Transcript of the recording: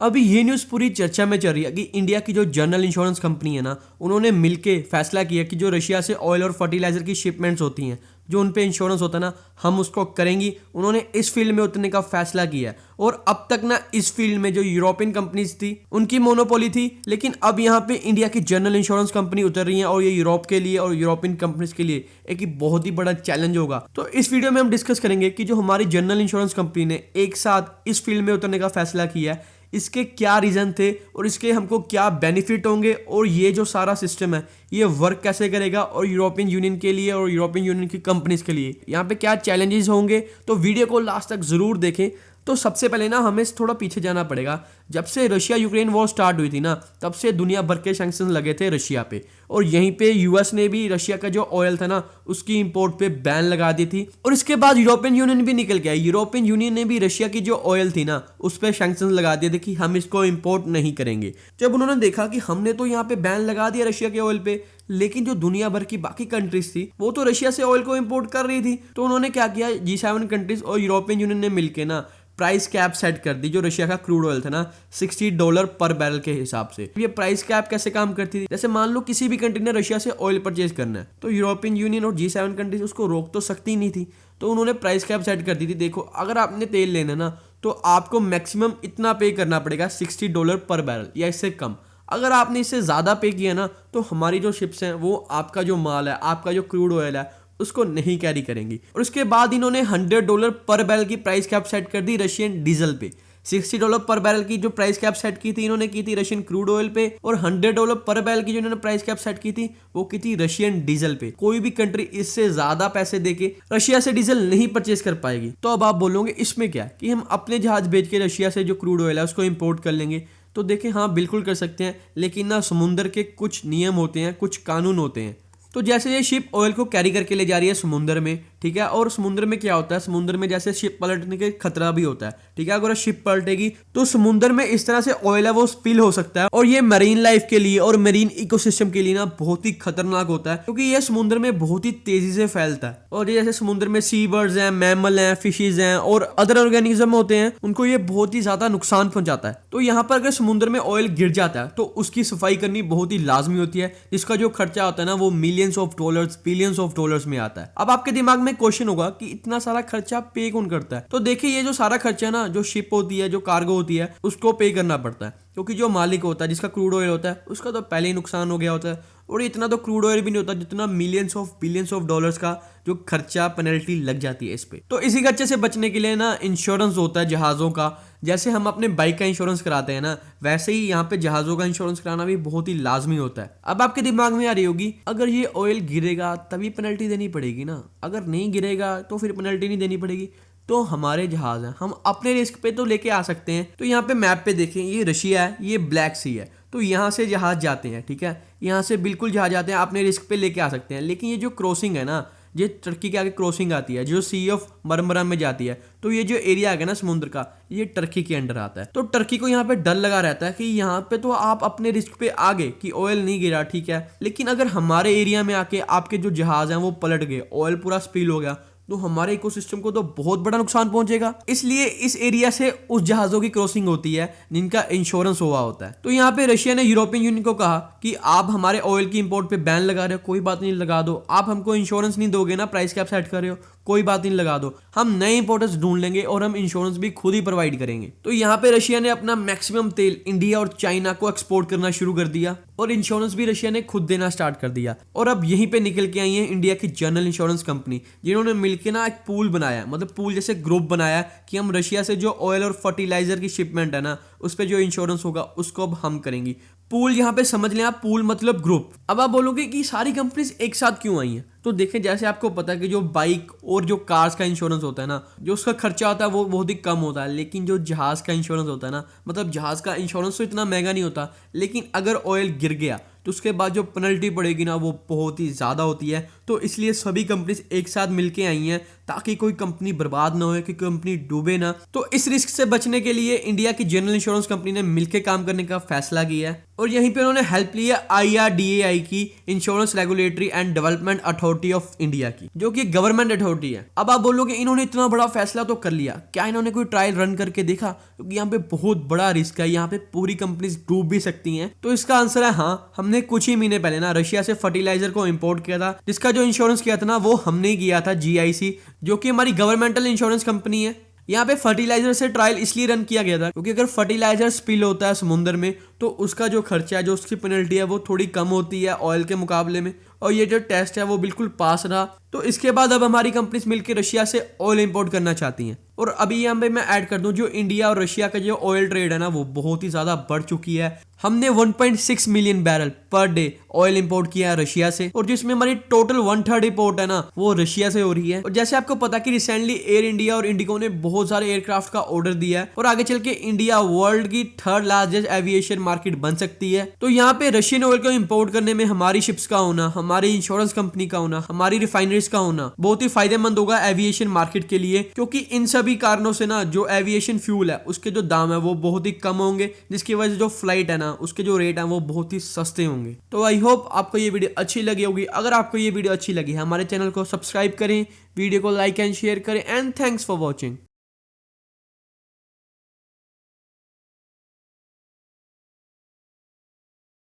अभी ये न्यूज़ पूरी चर्चा में चल रही है कि इंडिया की जो जनरल इंश्योरेंस कंपनी है ना, उन्होंने मिलके फैसला किया कि जो रशिया से ऑयल और फर्टिलाइजर की शिपमेंट्स होती हैं, जो उन पे इंश्योरेंस होता है ना, हम उसको करेंगी। उन्होंने इस फील्ड में उतरने का फैसला किया है। और अब तक ना इस फील्ड में जो यूरोपियन कंपनीज थी उनकी मोनोपोली थी, लेकिन अब यहाँ पे इंडिया की जनरल इंश्योरेंस कंपनी उतर रही है और ये यूरोप के लिए और यूरोपियन कंपनीज के लिए एक बहुत ही बड़ा चैलेंज होगा। तो इस वीडियो में हम डिस्कस करेंगे कि जो हमारी जनरल इंश्योरेंस कंपनी ने एक साथ इस फील्ड में उतरने का फैसला किया है, इसके क्या रीज़न थे और इसके हमको क्या बेनिफिट होंगे, और ये जो सारा सिस्टम है ये वर्क कैसे करेगा, और यूरोपियन यूनियन के लिए और यूरोपियन यूनियन की कंपनीज के लिए यहाँ पे क्या चैलेंजेस होंगे। तो वीडियो को लास्ट तक ज़रूर देखें। तो सबसे पहले ना हमें थोड़ा पीछे जाना पड़ेगा। जब से रशिया यूक्रेन वॉर स्टार्ट हुई थी ना, तब से दुनिया भर के सैंक्शन लगे थे रशिया पे, और यहीं पे यूएस ने भी रशिया का जो ऑयल था ना उसकी इंपोर्ट पे बैन लगा दी थी। और इसके बाद यूरोपियन यूनियन भी निकल गया। यूरोपियन यूनियन ने भी रशिया की जो ऑयल थी ना उस पर सैंक्शन लगा दिए थे कि हम इसको इंपोर्ट नहीं करेंगे। जब उन्होंने देखा कि हमने तो यहाँ पे बैन लगा दिया रशिया के ऑयल पे, लेकिन जो दुनिया भर की बाकी कंट्रीज थी वो तो रशिया से ऑयल को इंपोर्ट कर रही थी, तो उन्होंने क्या किया, G7 कंट्रीज और यूरोपियन यूनियन ने मिलकर ना प्राइस कैप सेट कर दी। जो रशिया का क्रूड ऑयल था ना $60 पर बैरल के हिसाब से। ये प्राइस कैप कैसे काम करती थी, जैसे मान लो किसी भी कंट्री ने रशिया से ऑयल परचेज करना है तो यूरोपियन यूनियन और G7 कंट्रीज उसको रोक तो सकती नहीं थी, तो उन्होंने प्राइस कैप सेट कर दी थी। देखो, अगर आपने तेल लेना ना तो आपको मैक्सिमम इतना पे करना पड़ेगा $60 पर बैरल या इससे कम। अगर आपने इससे ज़्यादा पे किया ना तो हमारी जो शिप्स हैं वो आपका जो माल है, आपका जो क्रूड ऑयल है उसको नहीं कैरी करेंगी। और उसके बाद इन्होंने $100 पर बैरल की प्राइस कैप सेट कर दी रशियन डीजल पे। $60 पर बैरल की जो प्राइस कैप सेट की थी इन्होंने की थी रशियन क्रूड ऑयल पे, और $100 पर बैरल की जो इन्होंने प्राइस कैप सेट की थी वो की थी रशियन डीजल पे। कोई भी कंट्री इससे ज्यादा पैसे देके रशिया से डीजल नहीं परचेज कर पाएगी। तो अब आप बोलोगे इसमें क्या कि हम अपने जहाज भेज के रशिया से जो क्रूड ऑयल है उसको इंपोर्ट कर लेंगे। तो देखें, हाँ बिल्कुल कर सकते हैं, लेकिन ना समुंदर के कुछ नियम होते हैं, कुछ कानून होते हैं। तो जैसे ये शिप ऑयल को कैरी करके ले जा रही है समुंदर में, ठीक है, और समुंदर में क्या होता है, समुंदर में जैसे शिप पलटने के खतरा भी होता है, ठीक है। अगर शिप पलटेगी तो समुंदर में इस तरह से ऑयल है वो स्पिल हो सकता है, और ये मरीन लाइफ के लिए और मरीन इकोसिस्टम के लिए ना बहुत ही खतरनाक होता है, क्योंकि ये समुद्र में बहुत ही तेजी से फैलता है। और ये जैसे समुद्र में सी बर्ड्स हैं, मैमल हैं, फिशेज हैं और अदर ऑर्गेनिज्म होते हैं, उनको ये बहुत ही ज्यादा नुकसान पहुंचाता है। तो यहाँ पर अगर समुद्र में ऑयल गिर जाता है तो उसकी सफाई करनी बहुत ही लाजमी होती है, जिसका जो खर्चा होता है ना वो millions of dollars, billions of dollars में आता है। अब आपके दिमाग में क्वेश्चन होगा कि इतना सारा खर्चा पे कौन करता है। तो देखिए, ये जो सारा खर्चा ना, जो शिप होती है, जो कार्गो होती है, उसको पे करना पड़ता है, क्योंकि जो मालिक होता है, जिसका क्रूड ऑयल होता है, उसका तो पहले ही नुकसान हो गया होता है। और इतना तो क्रूड ऑयल भी नहीं होता जितना millions of billions of dollars का जो खर्चा पेनल्टी लग जाती है इस पे। तो इसी खर्चे से बचने के लिए ना इंश्योरेंस होता है जहाज़ों का। जैसे हम अपने बाइक का इंश्योरेंस कराते हैं ना, वैसे ही यहाँ पे जहाज़ों का इंश्योरेंस कराना भी बहुत ही लाजमी होता है। अब आपके दिमाग में आ रही होगी, अगर ये ऑयल गिरेगा तभी पेनल्टी देनी पड़ेगी ना, अगर नहीं गिरेगा तो फिर पेनल्टी नहीं देनी पड़ेगी। तो हमारे जहाज हैं, हम अपने रिस्क पे तो लेके आ सकते हैं। तो यहाँ पे मैप पे देखें, ये रशिया है, ये ब्लैक सी है, तो यहाँ से जहाज जाते हैं, ठीक है, यहाँ से बिल्कुल जहाज जाते हैं, अपने रिस्क पे लेके आ सकते हैं। लेकिन ये जो क्रॉसिंग है ना, ये टर्की के आगे क्रॉसिंग आती है जो सी ऑफ मरमरा में जाती है, तो ये जो एरिया है ना समुद्र का, ये टर्की के अंडर आता है। तो टर्की को यहाँ पे डर लगा रहता है कि यहाँ पे तो आप अपने रिस्क पे आ गए कि ऑयल नहीं गिरा, ठीक है, लेकिन अगर हमारे एरिया में आके आपके जो जहाज हैं वो पलट गए, ऑयल पूरा स्पिल हो गया, तो हमारे इकोसिस्टम को तो बहुत बड़ा नुकसान पहुंचेगा। इसलिए इस एरिया से उस जहाज़ों की क्रॉसिंग होती है जिनका इंश्योरेंस हुआ होता है। तो यहाँ पे रशिया ने यूरोपियन यूनियन को कहा कि आप हमारे ऑयल की इंपोर्ट पे बैन लगा रहे हो, कोई बात नहीं, लगा दो। आप हमको इंश्योरेंस नहीं दोगे ना, प्राइस कैप सेट कर रहे हो, कोई बात नहीं, लगा दो, हम नए इंपोर्टर्स ढूंढ लेंगे और हम इंश्योरेंस भी खुद ही प्रोवाइड करेंगे। तो यहाँ पे रशिया ने अपना मैक्सिमम तेल इंडिया और चाइना को एक्सपोर्ट करना शुरू कर दिया, और इंश्योरेंस भी रशिया ने खुद देना स्टार्ट कर दिया। और अब यहीं पे निकल के आई है इंडिया की जनरल इंश्योरेंस कंपनी, जिन्होंने मिलकर ना एक पूल बनाया, मतलब पूल जैसे ग्रुप बनाया कि हम रशिया से जो ऑयल और फर्टिलाइजर की शिपमेंट है ना उस पर जो इंश्योरेंस होगा उसको अब हम करेंगी। पूल यहाँ पे समझ लें आप, पूल मतलब ग्रुप। अब आप बोलोगे कि सारी कंपनीज एक साथ क्यों आई हैं, तो देखें, जैसे आपको पता है कि जो बाइक और जो कार्स का इंश्योरेंस होता है ना, जो उसका खर्चा होता है वो बहुत ही कम होता है, लेकिन जो जहाज़ का इंश्योरेंस होता है ना, मतलब जहाज़ का इंश्योरेंस तो इतना महंगा नहीं होता, लेकिन अगर ऑयल गिर गया तो उसके बाद जो पेनल्टी पड़ेगी ना वो बहुत ही ज़्यादा होती है। तो इसलिए सभी कंपनीज एक साथ मिलके आई हैं ताकि कोई कंपनी बर्बाद ना हो, कि कंपनी डूबे ना। तो इस रिस्क से बचने के लिए इंडिया की जनरल इंश्योरेंस कंपनी ने मिलकर काम करने का फैसला किया है, और यहीं पे उन्होंने हेल्प ली है IRDAI की, insurance regulatory and development authority authority of India की, जो कि गवर्नमेंट अथॉरिटी है। अब आप बोलोगे इन्होंने इतना बड़ा फैसला तो कर लिया, क्या इन्होंने कोई ट्रायल रन करके देखा? क्योंकि यहाँ पे बहुत बड़ा रिस्क है, यहाँ पे पूरी कंपनीज डूब भी सकती हैं। तो इसका आंसर है हाँ। हमने कुछ ही महीने पहले ना रशिया से फर्टिलाइजर को इंपोर्ट किया था, जिसका जो इंश्योरेंस किया था ना वो हमने किया था GIC, जो कि हमारी गवर्नमेंटल इंश्योरेंस कंपनी है। यहाँ पे फर्टिलाइजर से ट्रायल इसलिए रन किया गया था क्योंकि अगर फर्टिलाइजर स्पिल होता है समुद्र में तो उसका जो खर्चा है, जो उसकी पेनल्टी है, वो थोड़ी कम होती है ऑयल के मुकाबले में। और ये जो टेस्ट है वो बिल्कुल पास रहा। तो इसके बाद अब हमारी कंपनीज मिलकर रशिया से ऑयल इंपोर्ट करना चाहती हैं। और अभी यहाँ पे मैं ऐड कर दूं, जो इंडिया और रशिया का जो ऑयल ट्रेड है ना वो बहुत ही ज्यादा बढ़ चुकी है। हमने 1.6 million barrel per day oil import किया है रशिया से, और जिसमें हमारी टोटल 1/3 इंपोर्ट है ना वो रशिया से हो रही है। और जैसे आपको पता कि रिसेंटली एयर इंडिया और इंडिगो ने बहुत सारे एयरक्राफ्ट का ऑर्डर दिया है और आगे चल के इंडिया वर्ल्ड की 3rd लार्जेस्ट एविएशन मार्केट बन सकती है। तो यहाँ पे रशियन ऑयल को इंपोर्ट करने में हमारी शिप्स का होना, हमारी इंश्योरेंस कंपनी का होना, हमारी रिफाइनरीज का होना बहुत ही फायदेमंद होगा एविएशन मार्केट के लिए, क्योंकि इन सभी कारणों से ना जो एविएशन फ्यूल है उसके जो दाम है वो बहुत ही कम होंगे, जिसकी वजह से जो फ्लाइट है ना उसके जो रेट है वो बहुत ही सस्ते होंगे। तो आई होप आपको ये वीडियो अच्छी लगी होगी। अगर आपको ये वीडियो अच्छी लगी है हमारे चैनल को सब्सक्राइब करें, वीडियो को लाइक एंड शेयर करें, एंड थैंक्स फॉर वॉचिंग।